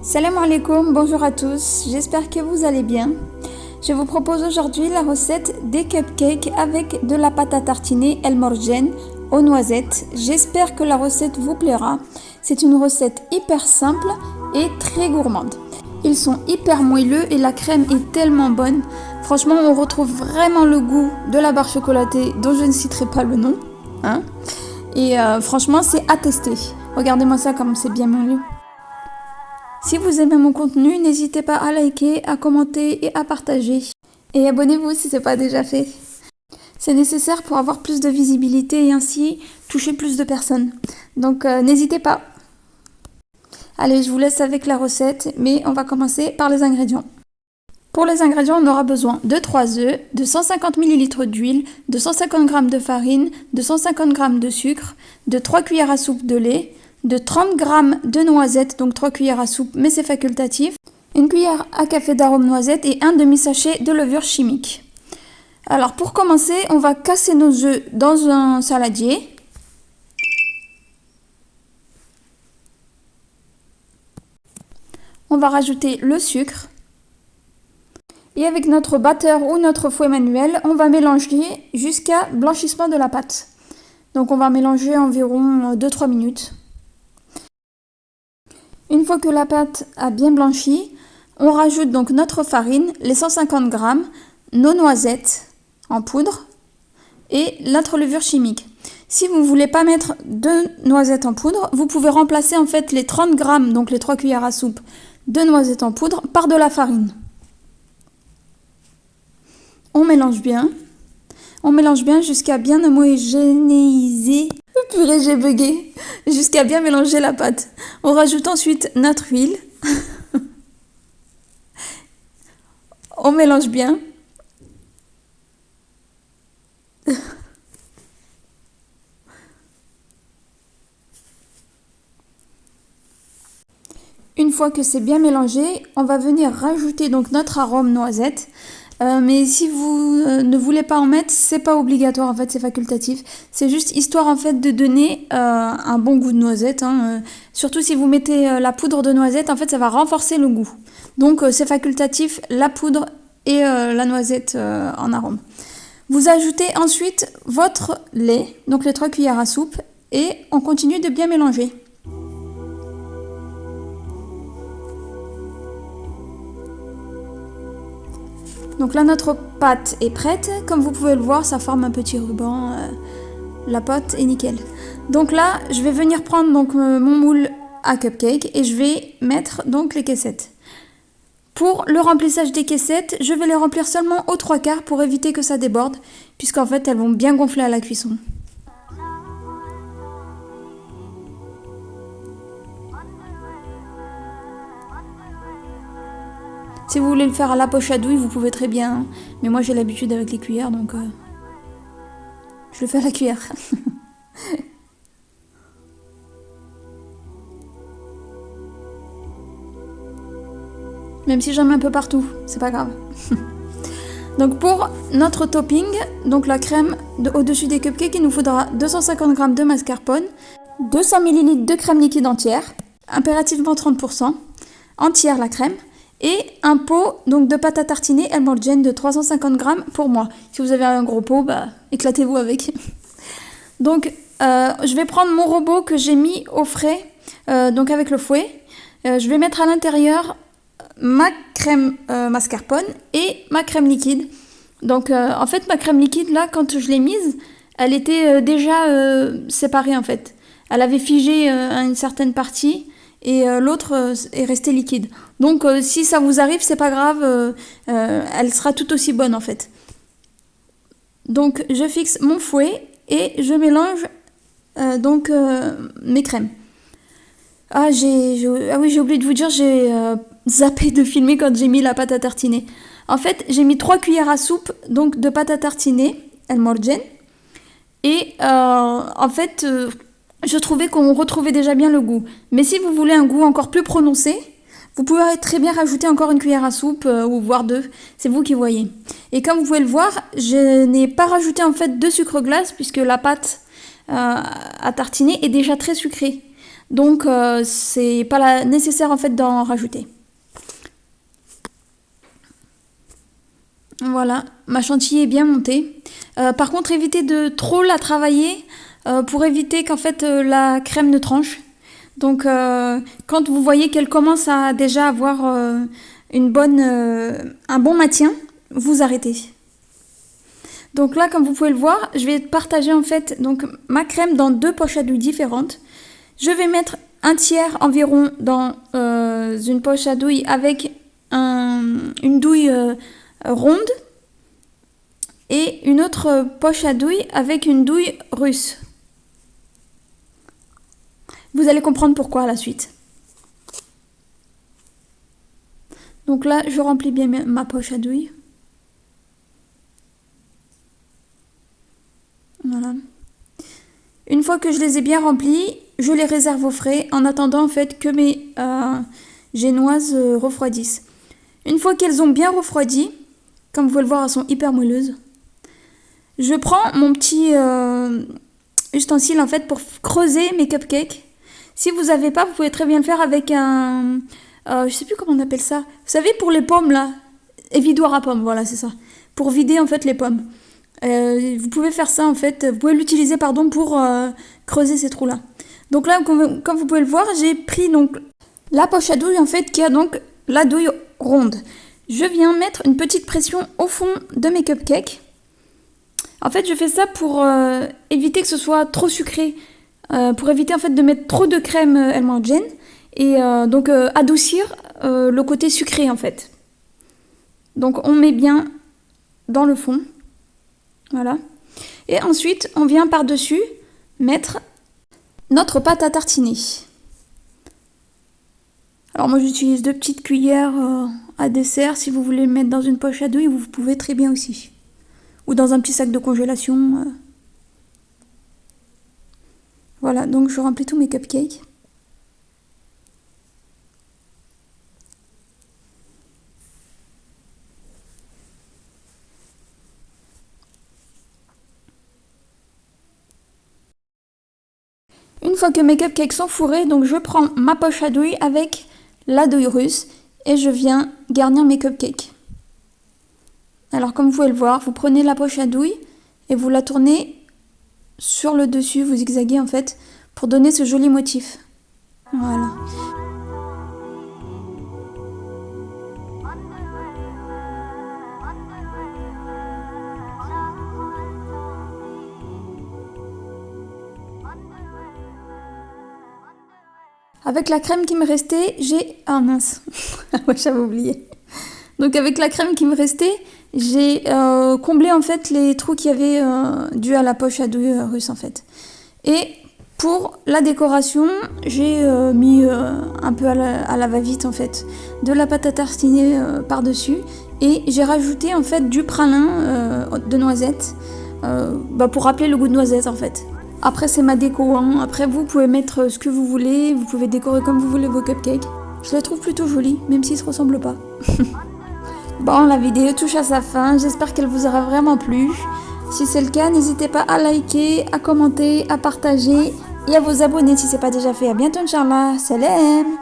Salam alaikum, bonjour à tous, j'espère que vous allez bien. Je vous propose aujourd'hui la recette des cupcakes avec de la pâte à tartiner El Morgen aux noisettes. J'espère que la recette vous plaira. C'est une recette hyper simple et très gourmande. Ils sont hyper moelleux et la crème est tellement bonne. Franchement, on retrouve vraiment le goût de la barre chocolatée dont je ne citerai pas le nom. Et franchement, c'est à tester. Regardez-moi ça comme c'est bien moelleux. Si vous aimez mon contenu, n'hésitez pas à liker, à commenter et à partager. Et abonnez-vous si ce n'est pas déjà fait. C'est nécessaire pour avoir plus de visibilité et ainsi toucher plus de personnes. Donc n'hésitez pas. Allez, je vous laisse avec la recette, mais on va commencer par les ingrédients. Pour les ingrédients, on aura besoin de 3 œufs, de 150 ml d'huile, de 150 g de farine, de 150 g de sucre, de 3 cuillères à soupe de lait, de 30 g de noisettes, donc 3 cuillères à soupe, mais c'est facultatif, une cuillère à café d'arôme noisette et un demi-sachet de levure chimique. Alors pour commencer, on va casser nos œufs dans un saladier. On va rajouter le sucre. Et avec notre batteur ou notre fouet manuel, on va mélanger jusqu'à blanchissement de la pâte. Donc on va mélanger environ 2-3 minutes. Une fois que la pâte a bien blanchi, on rajoute donc notre farine, les 150 g, nos noisettes en poudre et notre levure chimique. Si vous ne voulez pas mettre de noisettes en poudre, vous pouvez remplacer en fait les 30 g, donc les 3 cuillères à soupe de noisettes en poudre, par de la farine. On mélange bien. On mélange bien jusqu'à bien homogénéiser. Purée, j'ai bugué. Jusqu'à bien mélanger la pâte. On rajoute ensuite notre huile. On mélange bien. Une fois que c'est bien mélangé, on va venir rajouter donc notre arôme noisette. Mais si vous ne voulez pas en mettre, c'est pas obligatoire en fait, c'est facultatif. C'est juste histoire en fait de donner un bon goût de noisette. Surtout si vous mettez la poudre de noisette, en fait ça va renforcer le goût. Donc c'est facultatif, la poudre et la noisette en arôme. Vous ajoutez ensuite votre lait, donc les 3 cuillères à soupe, et on continue de bien mélanger. Donc là, notre pâte est prête. Comme vous pouvez le voir, ça forme un petit ruban. La pâte est nickel. Donc là, je vais venir prendre donc, mon moule à cupcake et je vais mettre donc les caissettes. Pour le remplissage des caissettes, je vais les remplir seulement aux 3/4 pour éviter que ça déborde, puisqu'en fait, elles vont bien gonfler à la cuisson. Si vous voulez le faire à la poche à douille, vous pouvez très bien. Mais moi, j'ai l'habitude avec les cuillères, donc je le fais à la cuillère. Même si j'en mets un peu partout, c'est pas grave. Donc pour notre topping, donc la crème au-dessus des cupcakes, il nous faudra 250 g de mascarpone, 200 ml de crème liquide entière, impérativement 30%, entière la crème, et un pot donc, de pâte à tartiner El Morgen de 350 g pour moi. Si vous avez un gros pot, éclatez-vous avec. Donc je vais prendre mon robot que j'ai mis au frais, donc avec le fouet. Je vais mettre à l'intérieur ma crème mascarpone et ma crème liquide. Donc en fait ma crème liquide là, quand je l'ai mise, elle était déjà séparée en fait. Elle avait figé à une certaine partie et l'autre est restée liquide. Donc si ça vous arrive, c'est pas grave, elle sera tout aussi bonne en fait. Donc je fixe mon fouet et je mélange mes crèmes. Ah oui, j'ai oublié de vous dire, j'ai zappé de filmer quand j'ai mis la pâte à tartiner. En fait, j'ai mis 3 cuillères à soupe donc, de pâte à tartiner, El Morgen. Et en fait, je trouvais qu'on retrouvait déjà bien le goût. Mais si vous voulez un goût encore plus prononcé, vous pouvez très bien rajouter encore une cuillère à soupe ou voire 2. C'est vous qui voyez. Et comme vous pouvez le voir, je n'ai pas rajouté en fait de sucre glace puisque la pâte à tartiner est déjà très sucrée. Donc c'est pas nécessaire en fait d'en rajouter. Voilà, ma chantilly est bien montée. Par contre, évitez de trop la travailler pour éviter qu'en fait la crème ne tranche. Donc quand vous voyez qu'elle commence à déjà avoir un bon maintien, vous arrêtez. Donc là, comme vous pouvez le voir, je vais partager en fait donc, ma crème dans 2 poches à douille différentes. Je vais mettre un tiers environ dans une poche à douille avec une douille ronde et une autre poche à douille avec une douille russe. Vous allez comprendre pourquoi à la suite. Donc là, je remplis bien ma poche à douille. Voilà. Une fois que je les ai bien remplis, je les réserve au frais en attendant en fait que mes génoises refroidissent. Une fois qu'elles ont bien refroidi, comme vous pouvez le voir, elles sont hyper moelleuses. Je prends mon petit ustensile en fait pour creuser mes cupcakes. Si vous n'avez pas, vous pouvez très bien le faire avec un... je sais plus comment on appelle ça. Vous savez, pour les pommes là, évidoir à pommes, voilà, c'est ça. Pour vider en fait les pommes. Vous pouvez faire ça en fait, vous pouvez l'utiliser pardon pour creuser ces trous là. Donc là, comme vous pouvez le voir, j'ai pris donc la poche à douille en fait qui a donc la douille ronde. Je viens mettre une petite pression au fond de mes cupcakes. En fait, je fais ça pour éviter que ce soit trop sucré, pour éviter en fait de mettre trop de crème Elmergen et donc adoucir le côté sucré en fait. Donc on met bien dans le fond. Voilà. Et ensuite, on vient par-dessus mettre notre pâte à tartiner. Alors moi, j'utilise 2 petites cuillères à dessert. Si vous voulez le mettre dans une poche à douille, vous pouvez très bien aussi. Ou dans un petit sac de congélation. Voilà, donc je remplis tous mes cupcakes. Une fois que mes cupcakes sont fourrés, donc je prends ma poche à douille avec la douille russe et je viens garnir mes cupcakes. Alors comme vous pouvez le voir, vous prenez la poche à douille et vous la tournez sur le dessus, vous zigzaguez en fait, pour donner ce joli motif. Voilà. Avec la crème qui me restait, j'ai... Ah mince, ouais, j'avais oublié. Donc avec la crème qui me restait, j'ai comblé en fait les trous qu'il y avait dû à la poche à douille russe en fait. Et pour la décoration, j'ai mis un peu à la va-vite en fait de la pâte à tartiner par-dessus et j'ai rajouté en fait du pralin de noisettes pour rappeler le goût de noisette en fait. Après c'est ma déco, hein. Après vous pouvez mettre ce que vous voulez, vous pouvez décorer comme vous voulez vos cupcakes. Je les trouve plutôt jolis, même s'ils se ressemblent pas. Bon, la vidéo touche à sa fin, j'espère qu'elle vous aura vraiment plu. Si c'est le cas, n'hésitez pas à liker, à commenter, à partager et à vous abonner si ce n'est pas déjà fait. À bientôt, Inch'Allah. Salam!